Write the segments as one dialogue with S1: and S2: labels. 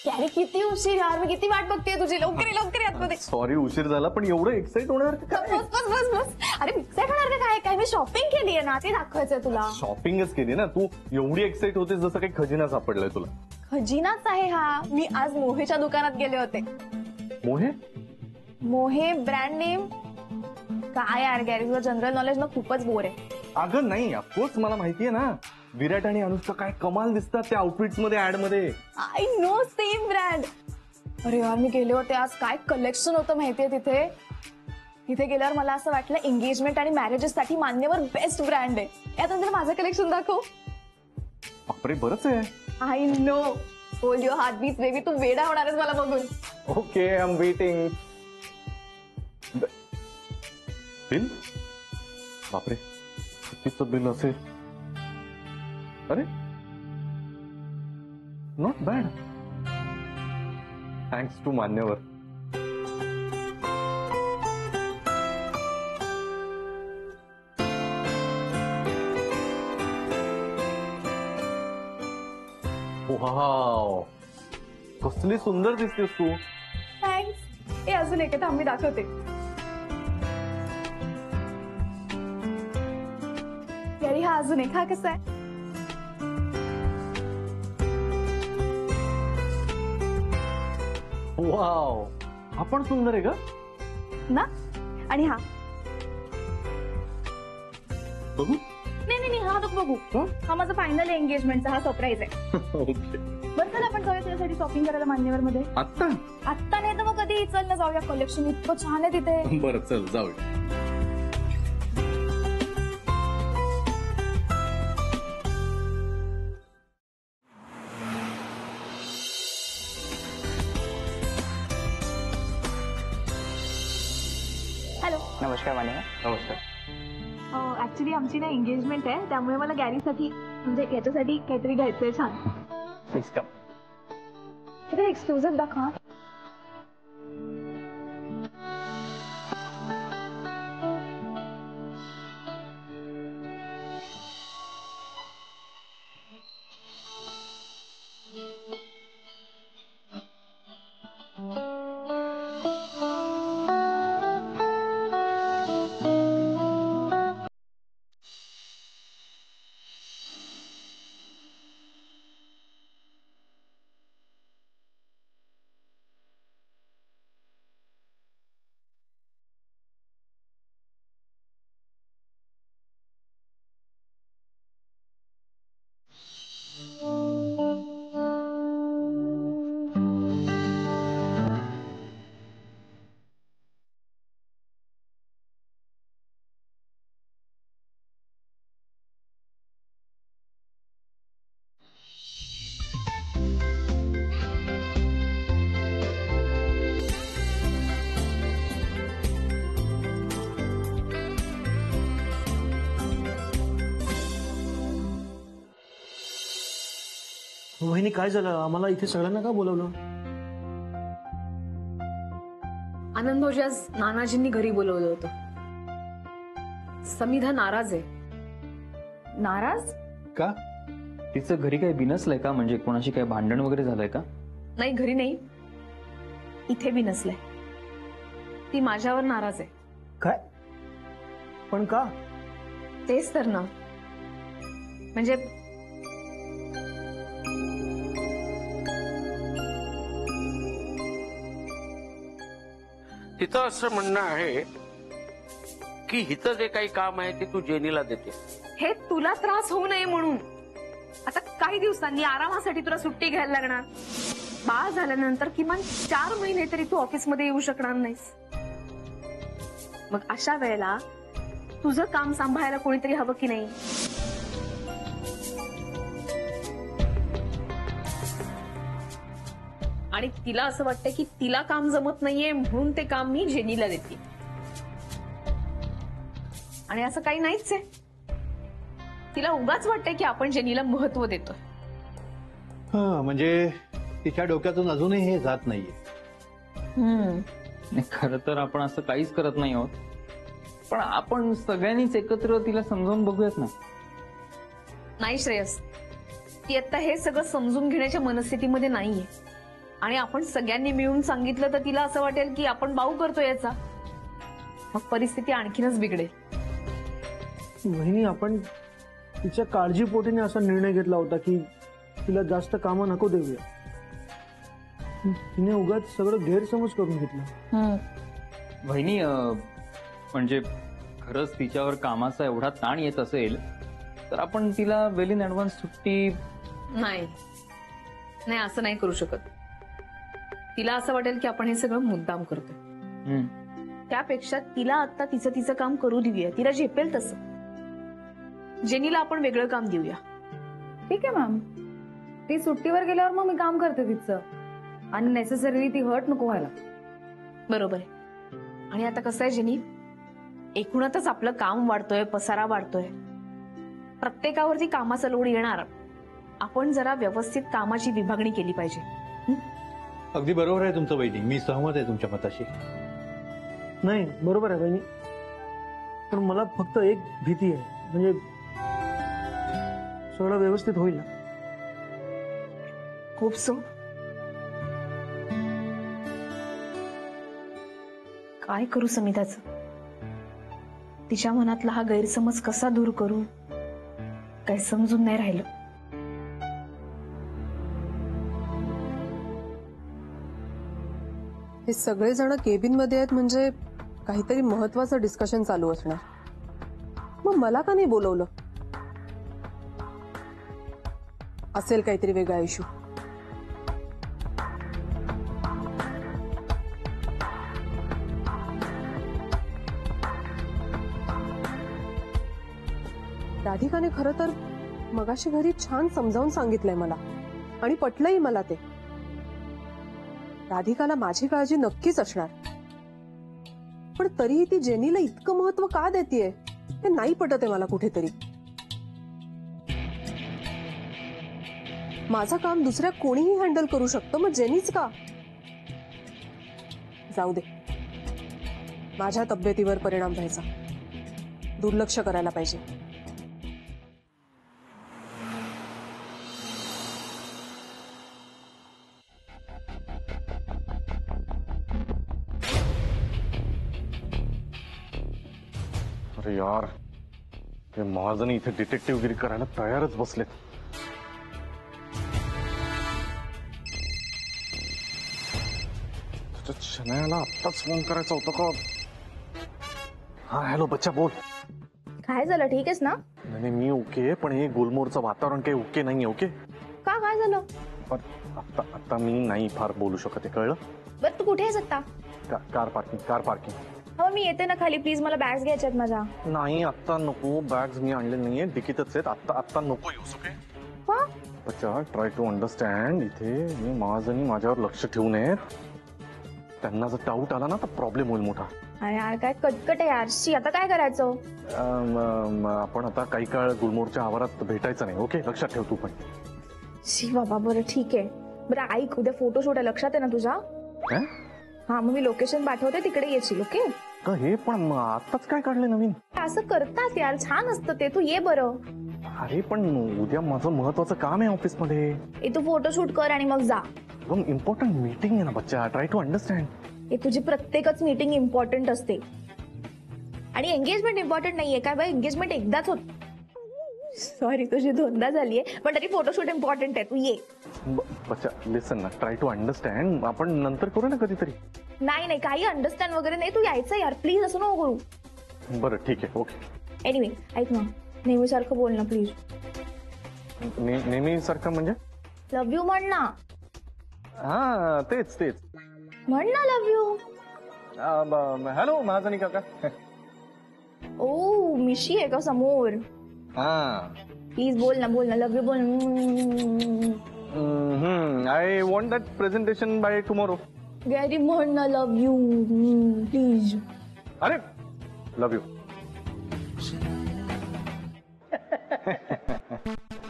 S1: अरे किती उशीर यार, मी किती वाट बघतेय तुझी. लवकर लवकर आतमध्ये.
S2: सॉरी उशीर झाला, पण एवढं एक्साइट होणार
S1: बस बस बस बस. अरे एक्साइट होणार का काय? काय मी शॉपिंग केली आहे ना, ते दाखवायचंय तुला.
S2: शॉपिंगच केली ना तू, एवढी एक्साइट होते जसं काही खजिना सापडलाय तुला.
S1: खजिनाच आहे हा. मी आज मोहेच्या दुकानात गेले होते.
S2: मोहे?
S1: मोहे ब्रँड नेम. काय यार गॅरी, तुझं जनरल नॉलेज ना खूपच बोर आहे.
S2: अगं नाही, ऑफकोर्स मला माहितीये ना. विराट आणि अनुष्का काय कमाल दिसतात त्या आउटफिट्स मध्ये, ऍड मध्ये.
S1: I know, same brand. अरे यार मी गेले होते आज, काय कलेक्शन होतं माहितीये तिथे. तिथे गेल्यावर मला असं वाटलं एंगेजमेंट आणि मॅरेजेस साठी मान्यवर बेस्ट ब्रँड आहे. यातून माझं कलेक्शन दाखव.
S2: बापरे, बरंच आहे.
S1: I know. Hold your heart beats baby, तू वेडा होणार आहेस मला बघून.
S2: Okay, I am waiting. Bill? बापरे, कितीचं बिल असेल? अरे not bad. Thanks to Manyavar. Wow, कसली सुंदर दिसतेस तू.
S1: थँक्स. हे अजून एक थांब, मी दाखवते. यारी हा अजून एक. हा कसा आहे?
S2: वाव, हा पण सुंदर आहे का
S1: ना. आणि हा
S2: बघू.
S1: नाही नाही, हा नको बघू. हा माझा फायनल एंगेजमेंटचा, हा सरप्राईज आहे.
S2: ओके,
S1: बरं चल आपण जाऊया तुझ्यासाठी शॉपिंग करायला मान्यवर मध्ये.
S2: आत्ता?
S1: आत्ता नाही तर मग कधी. चल ना जाऊया, कलेक्शन इतकं छान आहे तिथे.
S2: बरं चल जाऊया.
S1: हॅलो.
S3: नमस्कार मान्यवर.
S2: नमस्कार.
S1: ऍक्च्युली आमची ना एंगेजमेंट आहे, त्यामुळे मला गॅरीसाठी म्हणजे याच्यासाठी काहीतरी घ्यायचंय छान.
S3: Please come.
S1: तिथे एक्सक्लुझिव्ह दाखवा.
S4: वहिनी काय झालं? आम्हाला इथे सगळ्यांना का बोलवलं?
S5: आनंद भाऊजी आज नानाजींनी घरी बोलवलं होतं. समिधा नाराज आहे.
S1: नाराज
S3: का? तिचं घरी काही बिनसलंय का? म्हणजे कोणाशी काही भांडण वगैरे झालंय का?
S5: नाही, घरी नाही, इथे बी नसलंय. ती माझ्यावर नाराज आहे.
S4: काय? पण का?
S5: तेच तर ना. म्हणजे
S6: तिचं असं म्हणणं आहे की हिचं जे काही काम आहे ते तू जेनीला देते.
S5: हे तुला त्रास होऊ नये म्हणून. आता काही दिवसांनी आरामासाठी तुला सुट्टी घ्यायला लागणार. बाळ झाल्यानंतर किमान 4 महिने तरी तू ऑफिसमध्ये येऊ शकणार नाहीस. मग अशा वेळेला तुझं काम सांभाळायला कोणीतरी हवं की नाही? आणि तिला असं वाटतं की तिला काम जमत नाहीये म्हणून ते काम मी जेनीला देते. आणि असं काही नाहीच आहे. तिला उगाच वाटतंय की आपण जेनीला महत्व देतोय.
S4: म्हणजे तिच्या डोक्यातून अजूनही हे जात नाहीये.
S3: खरं तर आपण असं काहीच करत नाही आहोत, पण आपण सगळ्यांनीच एकत्र तिला समजावून बघूयात ना.
S5: नाही श्रेयस, ती आता हे सगळं समजून घेण्याच्या मनस्थितीमध्ये नाहीये. आणि आपण सगळ्यांनी मिळून सांगितलं तर तिला असं वाटेल की आपण बाऊ करतो याचा, मग परिस्थिती आणखीनच बिघडेल.
S4: वहिनी, आपण तिच्या काळजीपोटीने असा निर्णय घेतला होता की तिला जास्त कामं नको देऊया. तिने उगाच सगळं गैरसमज करून घेतला.
S3: वहिनी म्हणजे खरंच तिच्यावर कामाचा एवढा ताण येत असेल तर आपण तिला वेल इन ऍडव्हान्स सुट्टी.
S5: नाही नाही, असं नाही करू शकत. तिला असं वाटेल की आपण हे सगळं मुद्दाम करतोय. त्यापेक्षा तिला आता तिचं काम करू देऊया, तिला झेपेल तसं. जेनीला आपण वेगळं काम देऊया.
S1: ठीक आहे मॅम, ती सुट्टीवर गेल्यावर मग मी काम करते तिचं. अननेसेसरीली ती हर्ट नको व्हायला.
S5: बरोबर आहे. आणि आता कसं आहे जेनी, एकूणच आपलं काम वाढतोय, पसारा वाढतोय, प्रत्येकावरती कामाचा लोड येणार. आपण जरा व्यवस्थित कामाची विभागणी केली पाहिजे.
S4: अगदी बरोबर आहे तुमचं वहिनी, मी सहमत आहे तुमच्या मताशी. नाही, बरोबर आहे वहिनी, पण मला फक्त एक भीती आहे, म्हणजे सगळं व्यवस्थित होईल ना?
S5: खूप सो. काय करू समिताचं? तिच्या मनातला हा गैरसमज कसा दूर करू, काय समजून नाही राहिलं.
S7: हे सगळेजण केबिन मध्ये आहेत म्हणजे काहीतरी महत्वाचं डिस्कशन चालू असणार. मग मला का नाही बोलवलं? असेल काहीतरी वेगळा इश्यू. राधिकाने खरं तर मगाशी घरी छान समजावून सांगितलंय मला आणि पटलंही मला ते. राधिकाला माझी काळजी नक्कीच असणार, पण तरीही ती जेनीला इतकं महत्व का देतीये हे नाही पटत आहे मला कुठेतरी. माझं काम दुसऱ्या कोणीही हँडल करू शकतो, मग जेनीच का? जाऊ दे, माझ्या तब्येतीवर परिणाम व्हायचा. दुर्लक्ष करायला पाहिजे.
S2: अरे यार, ते महाजनी इथे डिटेक्टिव्हगिरी करायला तयारच बसलेत. शनायाला आत्ताच फोन करायचा होता का? हा हॅलो बच्चा, बोल.
S1: काय झालं? ठीक आहेस ना?
S2: नाही मी ओके, पण हे गुलमोहरचं वातावरण काही ओके नाहीये. ओके
S1: का? काय झालं?
S2: पण आता आता मी नाही फार बोलू शकत, कळलं?
S1: बरं, तू कुठे आहेस आता?
S2: Car parking.
S1: हो, मी येते ना खाली. प्लीज, मला बॅग्स घ्यायच्यात माझ्या.
S2: नाही आता नको, बॅग्स मी आणले नाहीये, डिकीतच आहेत. आता नको येऊस. ओके बच्चा, ट्राय टू अंडरस्टँड. इथे मी महाजनी माझ्यावर लक्ष ठेवू नयेत. त्यांना जर डाऊट आला ना तर प्रॉब्लेम होईल मोठा.
S1: अरे यार, काय कटकट आहे यार. शी, आता काय करायचं?
S2: आपण आता काही काळ गुलमोहरच्या आवारात भेटायचं नाही. ओके, लक्षात ठेव तू पण.
S1: शी बाबा, बरं ठीक आहे. बरं ऐक, उद्या फोटोशूट आहे, लक्षात आहे ना तुझ्या? हा, मग मी लोकेशन पाठवते, तिकडे येशील. ओके?
S2: हे पण आताच काय काढले नवीन?
S1: असं करतात यार, छान असतं ते. तू ये बरं.
S2: अरे पण उद्या माझं महत्वाचं काम आहे ऑफिसमध्ये.
S1: तू फोटोशूट कर आणि मग जा.
S2: इम्पॉर्टंट मीटिंग आहे ना बच्चा, ट्राय टू अंडरस्टँड.
S1: तुझी प्रत्येकच मीटिंग इम्पॉर्टंट असते आणि एंगेजमेंट इम्पॉर्टंट नाहीये काय बाई? एंगेजमेंट एकदाच होत. सॉरी, तुझी दोनदा झालीये, पण तरी फोटोशूट इम्पॉर्टंट आहे. तू ये.
S2: बच्चा लिसन ना, ट्राय टू अंडरस्टँड. आपण नंतर करू ना कधीतरी.
S1: नाही, काही अंडरस्टँड वगैरे नाही. तू यायचं यार, प्लीज. असं नको करू.
S2: बरं ठीक आहे. ओके.
S1: एनिवे, ऐक ना, नेहमीसारखं बोल ना प्लीज.
S2: नेहमीसारखं म्हणजे?
S1: लव्ह यू म्हण ना.
S2: हा तेच
S1: म्हण ना लव्ह यू.
S2: हॅलो महाजनी काका.
S1: ओ, मिशी आहे का समोर?
S2: हा
S1: प्लीज बोल ना लव्ह यू बोल.
S2: I want that presentation by tomorrow.
S1: Gary म्हण ना लव्ह यू प्लीज.
S2: अरे लव्ह यू.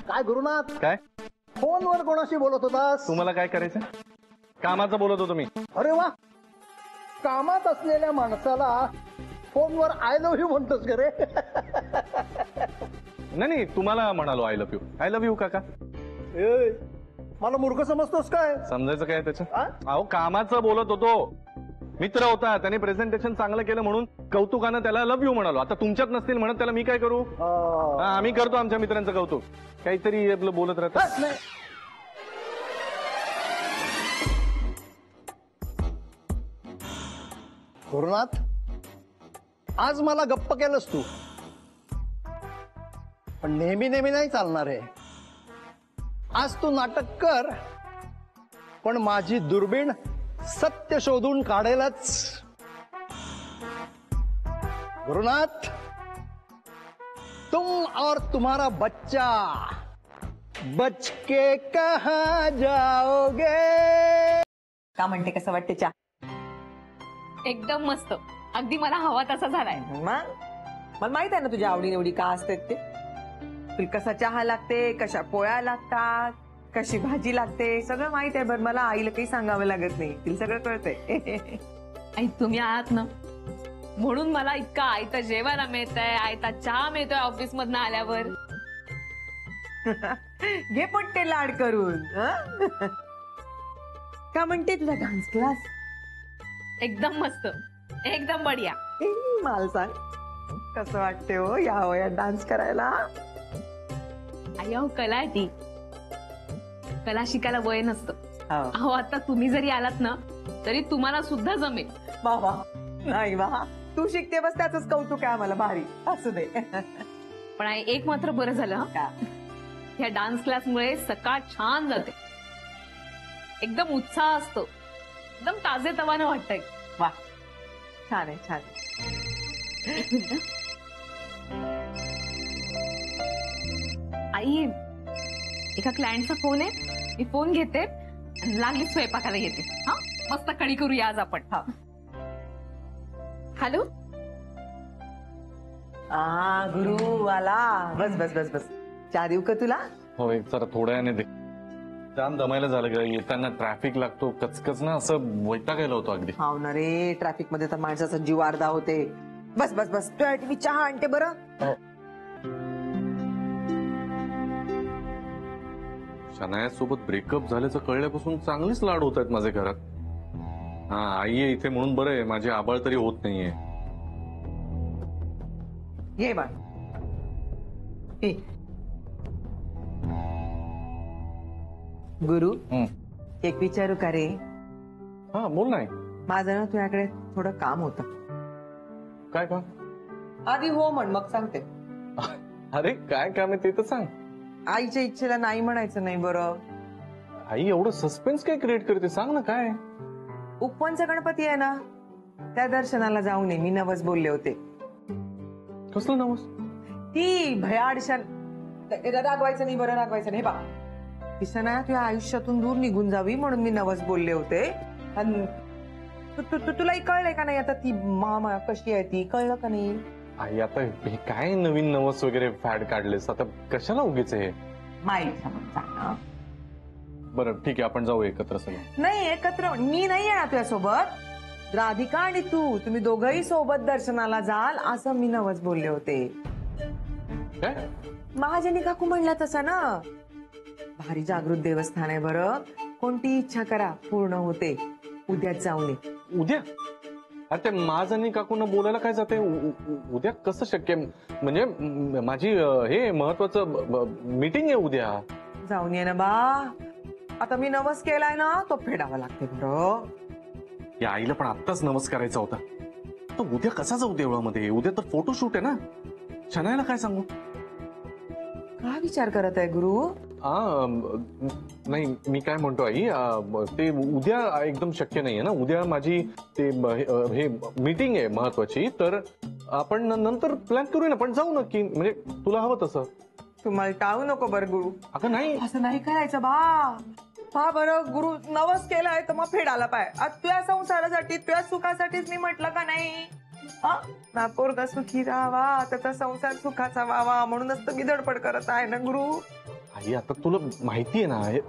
S4: काय गुरुनाथ,
S2: काय
S4: फोनवर कोणाशी बोलत होतास?
S2: तुम्हाला काय करायचं? कामाचं बोलत होतो मी.
S4: अरे वा, कामात असलेल्या माणसाला फोनवर आय लव्ह यू म्हणतोस का रे?
S2: नाही तुम्हाला म्हणालो I love you. I love you काका.
S4: मला मूर्ख समजतोस काय?
S2: समजायचं काय त्याच्यात? अहो कामाचं बोलत होतो. मित्र होता, त्याने प्रेझेंटेशन चांगलं केलं म्हणून कौतुकानं त्याला लव्ह यू म्हणालो. आता तुमच्यात नसतील म्हणत त्याला मी काय करू? आम्ही करतो आमच्या मित्रांचं कौतुक. काहीतरी आपलं बोलत राहतं.
S8: गुरुनाथ, आज मला गप्प केलंस तू, पण नेहमी नेहमी नाही चालणार आहे. आज तू नाटक कर, पण माझी दुर्बीण सत्य शोधून काढेलच. गुरुनाथ, तुम और तुम्हारा बच्चा बच के कहा जाओगे.
S9: का म्हणते, कसं वाटते चहा?
S5: एकदम मस्त, अगदी मला हवा तसा झालाय.
S9: मग मला माहित आहे ना तुझ्या आवडीनिवडी का असतात ते. तुला कसा चहा लागते, कशा पोळ्या लागतात, कशी भाजी लागते, सगळं माहित आहे. बरं, मला आईला काही सांगावं लागत नाही, तिला सगळं कळतंय.
S5: आई तुम्ही आहात ना, म्हणून मला इतका आयता जेवायला मिळतंय, आयता चहा मिळतोय ऑफिस मधनं आल्यावर.
S9: घे पट्टे लाड करून. हं? का म्हणते तुझा डान्स क्लास?
S5: एकदम मस्त, एकदम बढिया.
S9: मला सांग, कसं वाटते हो या वयात डान्स करायला?
S5: आई अहो, कला आहे ती, कला शिकायला वय नसतं.
S9: हो.
S5: अहो आता तुम्ही जरी आलात ना तरी तुम्हाला सुद्धा जमेल.
S9: वा वा, नाही वा, तू शिकते बस त्याच कौतुक आहे आम्हाला. भारी, असू दे.
S5: पण आई एक मात्र बरं झालं हं.
S9: का?
S5: ह्या डान्स क्लासमुळे सकाळ छान जाते, एकदम उत्साह असतो, एकदम ताजे तवानं वाटतंय.
S9: वा, छान आहे, छान आहे.
S5: एक मिनिट. आई, एका क्लायंटचा फोन आहे, मी फोन घेते आणि लागली स्वयंपाकाला येते. हा, मस्त कढी करूया आज आपण.
S9: हा.
S5: हॅलो,
S9: गुरु आला. बस बस बस बस, चहा देऊ का तुला?
S2: हो, एक जरा थोड्या दे. जाम दमायला झालं ग. येताना ट्रॅफिक लागतो, कचकच ना, असं वैतागायला होतो अगदी.
S9: हाव ना रे, ट्रॅफिक मध्ये तर माणसाचा जीव अर्धा होते. बस बस बस, तुझ्यासाठी मी चहा आणते बरं.
S2: शनायासोबत ब्रेकअप झाल्याचं कळल्यापासून चांगलीच लाड होत आहेत माझे घरात. हा, आई आहे इथे म्हणून बरं आहे, माझी आबाळ तरी होत नाहीये.
S9: ये बा, गुरु, एक विचारू का रे?
S2: हा, बोल नाही.
S9: माझं ना तुझ्याकडे थोडं काम होतं.
S2: काय काम?
S9: आधी हो म्हण, मग सांगते.
S2: अरे काय काम आहे ते तर सांग.
S9: आईच्या इच्छेला नाही म्हणायचं नाही बरं.
S2: आई एवढं सस्पेन्स काय क्रिएट करते, सांग ना काय.
S9: उपवनचा गणपती आहे ना, त्या दर्शनाला जाऊ नये मी नवस बोलले होते.
S2: कसलं नवस?
S9: ती भयाड रागवायचं नाही बरं, रागवायचं नाही. बा, ती सना तुझ्या आयुष्यातून दूर निघून जावी म्हणून मी नवस बोलले होते. आणि तुलाही कळलंय का नाही आता ती मामा कशी आहे, ती कळलं का नाही?
S2: आई आता हे काय नवीन नवस वगैरे फॅड काढलेस, आता कशाला उगीच हे?
S9: माहीत समजा.
S2: बरं ठीक आहे, आपण जाऊ एकत्र सगळे.
S9: नाही, एकत्र मी नाही येणार तुझ्यासोबत. राधिका आणि तुम्ही दोघंही सोबत दर्शनाला जाल असं मी नवस बोलले होते.
S2: काय?
S9: महाजनी काकू म्हणला तसा ना. भारी जागृत देवस्थान आहे बरं, कोणती इच्छा करा पूर्ण होते. उद्याच जाऊन ये.
S2: उद्या? अरे ते महाजनी काकूंना बोलायला काय जाते उद्या? कसं शक्य? म्हणजे माझी हे महत्वाचं मीटिंग आहे उद्या.
S9: जाऊन ये ना बा, आता मी नवस केलाय ना तो फेडावा लागते बरं.
S2: या आईला पण आत्ताच नवस करायचा होता. तो उद्या कसा जाऊ देवळामध्ये? उद्या तर फोटोशूट आहे ना. शनायाला काय सांगू?
S9: काय विचार करत आहे गुरु?
S2: नाही, मी काय म्हणतो आई, ते उद्या एकदम शक्य नाहीये ना. उद्या माझी ते हे मीटिंग आहे महत्वाची, तर आपण नंतर प्लॅन करूया ना. पण जाऊ नक्की, म्हणजे तुला हवं तसं.
S9: तुम्हाला टाळू नको बरं गुरु.
S2: अगं नाही,
S9: असं नाही करायचं बा बरं. गुरु नवस केलाय तर मग फेडायला पाहिजे. तुझ्या संसारासाठी, तुझ्या सुखासाठीच मी म्हटलं का नाही? ना पोरगा सुखी राहावा, त्याचा संसार सुखाचा व्हावा म्हणूनच तर मी धडपड करत आहे ना गुरु.
S2: आई आता तुला माहितीये ना, हे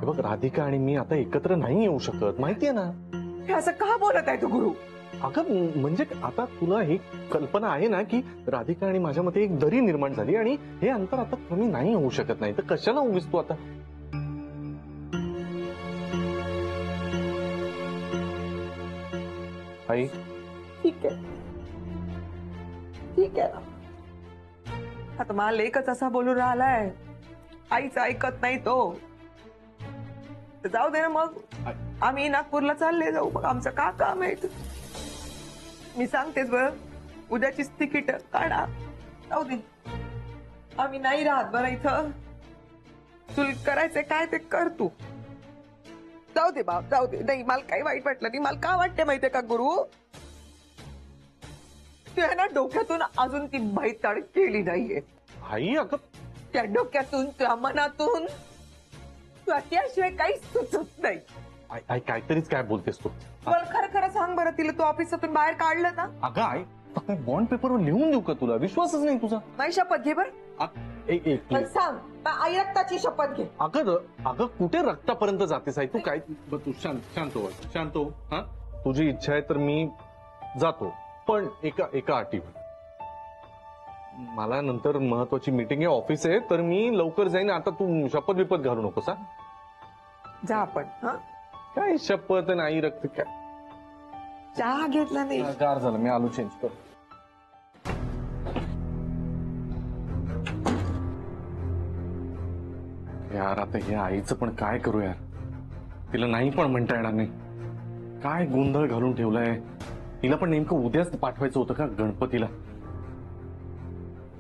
S2: बघ राधिका आणि मी आता एकत्र नाही येऊ शकत, माहितीये ना.
S9: हे असं का बोलत आहे तू गुरु?
S2: अगं म्हणजे आता तुला ही कल्पना आहे ना की राधिका आणि माझ्यामध्ये एक दरी निर्माण झाली आणि हे अंतर आता कमी नाही होऊ शकत नाही, तर कशाला उगीच तू आता. आई
S9: ठीक आहे ठीक आहे ना. आता मला लेकच असा बोलून राहिलाय, आईच ऐकत नाही तो. तर जाऊ दे ना मग, आम्ही नागपूरला चालले जाऊ. मग आमचं का काम आहे इथं? मी सांगतेच बरं, उद्याचीच तिकीट काढा. जाऊ दे, आम्ही नाही राहत बरं इथं. तुला करायचंय काय ते कर तू. जाऊ दे बाप, जाऊ दे. नाही, मला काही वाईट वाटलं नाही. मला का वाटते माहितीये का गुरु, तुझ्या ना डोक्यातून अजून ती भैताड केली नाहीये.
S2: आई अगं
S9: त्या डोक्यातून, त्या मनातून तुला त्याशिवाय काहीच सुचत नाही.
S2: आई काहीतरीच काय बोलतेस तू.
S9: मला खरं खरं सांग बरं, तिला तू ऑफिसातून बाहेर काढलं ना?
S2: अगं आई काही बॉन्ड पेपरवर लिहून देऊ का तुला? विश्वासच नाही तुझा.
S9: नाही, शपथ घे बरं.
S2: एक एक
S9: मला सांग, आई रक्ताची शपथ घे.
S2: अगं कुठे रक्तापर्यंत जातेस आई तू? काय तू शांत हो. हा, तुझी इच्छा आहे तर मी जातो, पण एका अटीवर. मला नंतर महत्वाची मीटिंग आहे, ऑफिस आहे, तर मी लवकर जाईन. आता तू शपथ बिपत घालू नकोस. हा,
S9: जा आपण. हा,
S2: काय शपथ नाही रक्त काय.
S9: चहा घेतला नाही.
S2: गार झालं, मी आलो चेंज कर. यार आता हे आईचं पण काय करू यार. तिला नाही पण म्हणता येणार नाही. काय गोंधळ घालून ठेवलाय. तिला पण नेमकं उद्याच पाठवायचं होतं का गणपतीला?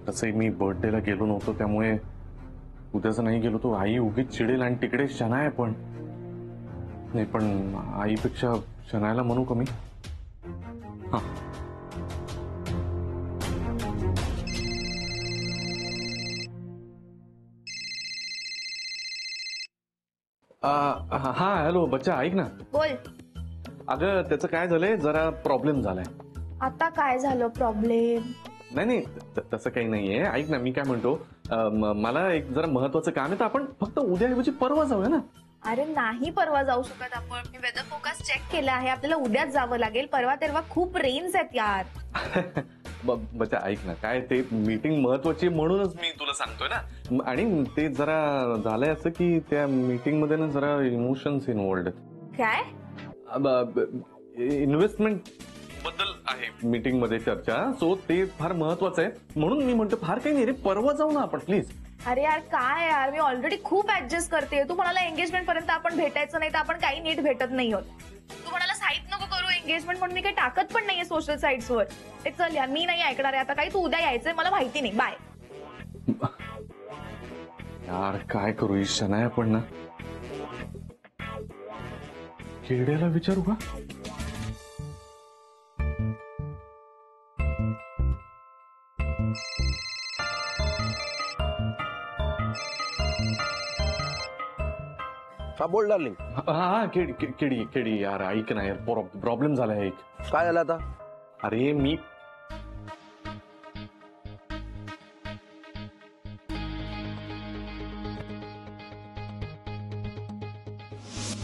S2: तसंही मी बर्थडेला गेलो नव्हतो, त्यामुळे उद्याच नाही गेलो तो आई उगीच चिडेल आणि तिकडे शनाय पण नाही. पण आईपेक्षा शनायला म्हणू का मी? हा, हा हॅलो बच्चा, ऐक ना.
S1: बोल.
S2: अगं त्याचं काय झालंय, जरा प्रॉब्लेम झालाय.
S1: आता काय झालं प्रॉब्लेम?
S2: नाही तसं काही नाहीये. ऐक ना, मी काय म्हणतो, मला एक जरा महत्वाचं काम आहे, तर आपण फक्त उद्याऐवजी परवा जाऊया ना.
S1: अरे नाही, परवा जाऊ शकत आपण. मी वेदर फोकास चेक केला आहे, आपल्याला उद्याच जावं लागेल. परवा तेरवा खूप रेन्स आहेत यार.
S2: बच्चा ऐक ना, काय ते मीटिंग महत्वाची म्हणूनच मी तुला सांगतोय ना. आणि ते जरा झालंय असं की त्या मीटिंग मध्ये ना जरा इमोशन्स इन्व्हॉल्ड आहेत.
S1: काय?
S2: इन्व्हेस्टमेंट बद्दल आहे मीटिंग मध्ये चर्चा. सो ते फार महत्वाचं आहे, म्हणून मी म्हणतो फार काही नाही रे, परवा जाऊ ना आपण प्लीज.
S1: अरे यार काय यार, मी ऑलरेडी खूप ऍडजस्ट करते. तू म्हणाला एंगेजमेंट पर्यंत आपण भेटायचं नाही, तर आपण काही नीट भेटत नाही होत. तू म्हणाला साईट नको करू एंगेजमेंट, म्हणून मी काही टाकत पण नाहीये सोशल साईट्सवर. ते चल यार, मी नाही ऐकणार आहे आता काही. तू उद्या यायचंय, मला माहिती नाही. बाय.
S2: यार काय करू शनाया, पण ना किड्याला विचारू का?
S6: हा बोल डार्लिंग.
S2: हा केडी यार ऐक ना यार, प्रॉब्लेम झालाय एक.
S6: काय झालं आता?
S2: अरे मी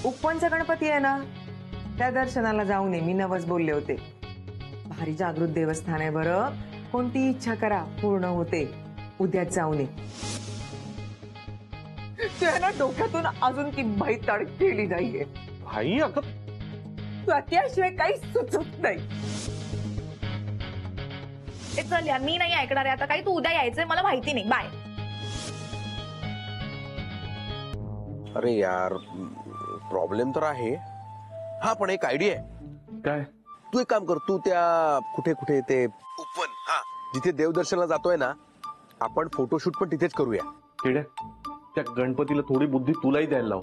S9: उपवनचा गणपती आहे ना, त्या दर्शनाला जाऊ नये. मी नवस बोलले होते. भारी जागृत देवस्थान आहे बरं. कोणती इच्छा करा पूर्ण होते. उद्याच जाऊ नये. तुझ्या ना डोक्यातून अजून ती भैताड केली नाहीये.
S2: आई अगं
S9: तुला त्याशिवाय काहीच सुचत नाही.
S1: ते चल यार, मी नाही ऐकणार आहे आता काही. तू उद्या यायचंय, मला माहिती नाही. बाय.
S6: अरे यार प्रॉब्लेम तर आहे. हा पण एक आयडिया आहे.
S2: काय?
S6: तू एक काम कर, तू त्या कुठे ते उपवन, हा जिथे देवदर्शनाला जातोय ना, आपण फोटोशूट पण तिथेच करूया.
S2: केड्या, त्या गणपतीला थोडी बुद्धी तुलाही द्यायला लाव.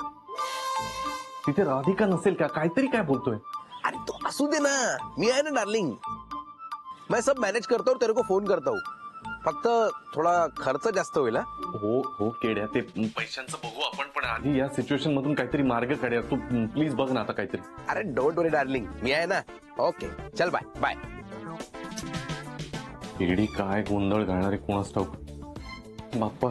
S2: तिथे राधिका नसेल का? काहीतरी काय बोलतोय.
S6: अरे तो असू दे ना, मी आहे ना डार्लिंग. मैं सब मॅनेज करता हूँ, तेरे को फोन करता हूँ. फक्त थोडा खर्च जास्त होईल.
S2: हो केड्या, ते पैशांचं बघू आपण, पण आधी या सिच्युएशन मधून काहीतरी मार्ग काढूया. तू प्लीज बघ ना आता काहीतरी.
S6: अरे डोंट वरी डार्लिंग, मी आहे ना. ओके चल बाय बाय.
S2: केडी काय गोंधळ घालणारे कोणास ठाऊक. बाप्पा